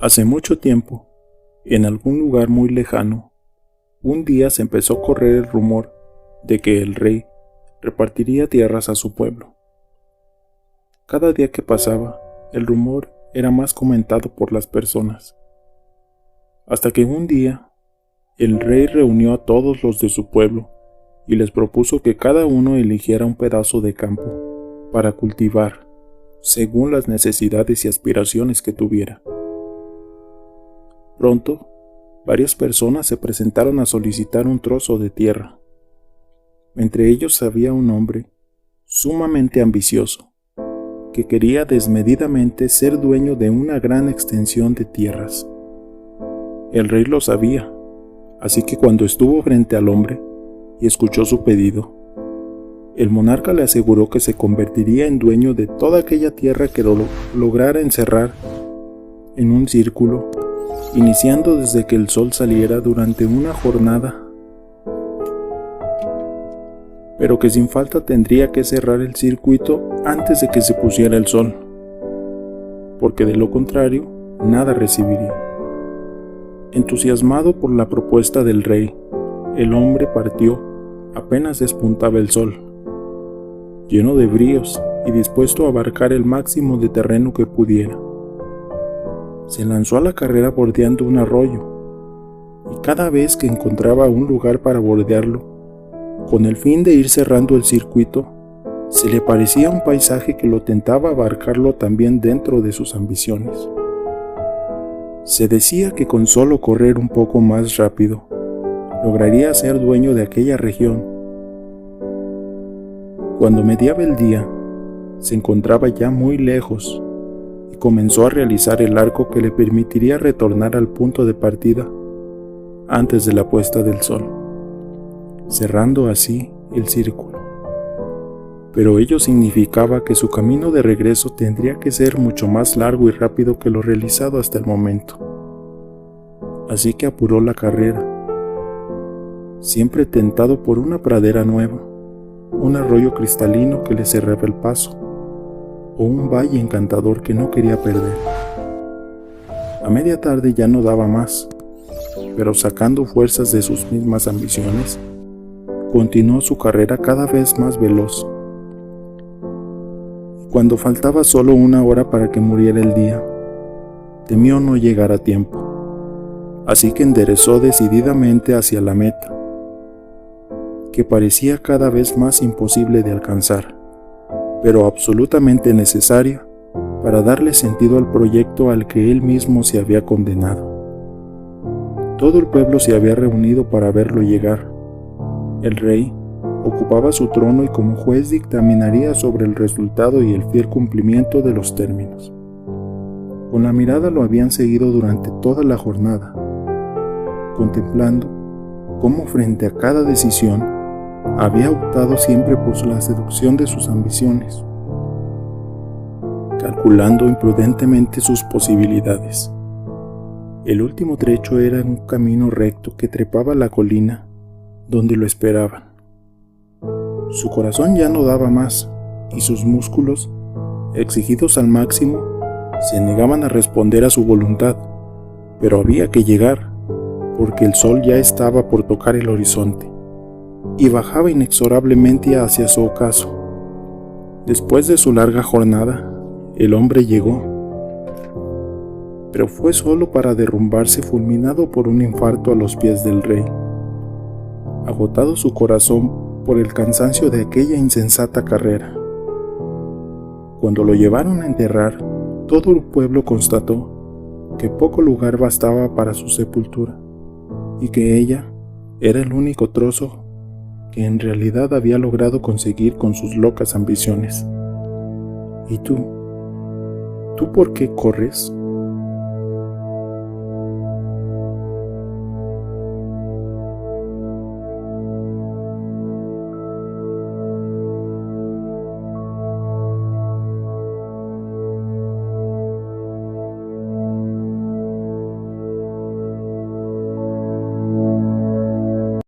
Hace mucho tiempo, en algún lugar muy lejano, un día se empezó a correr el rumor de que el rey repartiría tierras a su pueblo. Cada día que pasaba, el rumor era más comentado por las personas, hasta que un día, el rey reunió a todos los de su pueblo y les propuso que cada uno eligiera un pedazo de campo para cultivar, según las necesidades y aspiraciones que tuviera. Pronto, varias personas se presentaron a solicitar un trozo de tierra. Entre ellos había un hombre sumamente ambicioso, que quería desmedidamente ser dueño de una gran extensión de tierras. El rey lo sabía, así que cuando estuvo frente al hombre y escuchó su pedido, el monarca le aseguró que se convertiría en dueño de toda aquella tierra que lo lograra encerrar en un círculo, iniciando desde que el sol saliera durante una jornada, pero que sin falta tendría que cerrar el circuito antes de que se pusiera el sol, porque de lo contrario, nada recibiría. Entusiasmado por la propuesta del rey, el hombre partió apenas despuntaba el sol, lleno de bríos y dispuesto a abarcar el máximo de terreno que pudiera. Se lanzó a la carrera bordeando un arroyo, y cada vez que encontraba un lugar para bordearlo, con el fin de ir cerrando el circuito, se le parecía un paisaje que lo tentaba abarcarlo también dentro de sus ambiciones. Se decía que con solo correr un poco más rápido, lograría ser dueño de aquella región. Cuando mediaba el día, se encontraba ya muy lejos, y comenzó a realizar el arco que le permitiría retornar al punto de partida antes de la puesta del sol, cerrando así el círculo. Pero ello significaba que su camino de regreso tendría que ser mucho más largo y rápido que lo realizado hasta el momento. Así que apuró la carrera, siempre tentado por una pradera nueva, un arroyo cristalino que le cerraba el paso, o un valle encantador que no quería perder. A media tarde ya no daba más, pero sacando fuerzas de sus mismas ambiciones, continuó su carrera cada vez más veloz. Cuando faltaba solo una hora para que muriera el día, temió no llegar a tiempo, así que enderezó decididamente hacia la meta, que parecía cada vez más imposible de alcanzar, pero absolutamente necesaria para darle sentido al proyecto al que él mismo se había condenado. Todo el pueblo se había reunido para verlo llegar. El rey ocupaba su trono y como juez dictaminaría sobre el resultado y el fiel cumplimiento de los términos. Con la mirada lo habían seguido durante toda la jornada, contemplando cómo frente a cada decisión había optado siempre por la seducción de sus ambiciones, calculando imprudentemente sus posibilidades. El último trecho era un camino recto que trepaba la colina donde lo esperaban. Su corazón ya no daba más, y sus músculos, exigidos al máximo, se negaban a responder a su voluntad, pero había que llegar, porque el sol ya estaba por tocar el horizonte, y bajaba inexorablemente hacia su ocaso. Después de su larga jornada, el hombre llegó, pero fue solo para derrumbarse fulminado por un infarto a los pies del rey. Agotado su corazón por el cansancio de aquella insensata carrera. Cuando lo llevaron a enterrar, todo el pueblo constató que poco lugar bastaba para su sepultura, y que ella era el único trozo que en realidad había logrado conseguir con sus locas ambiciones. ¿Y tú? ¿Tú por qué corres?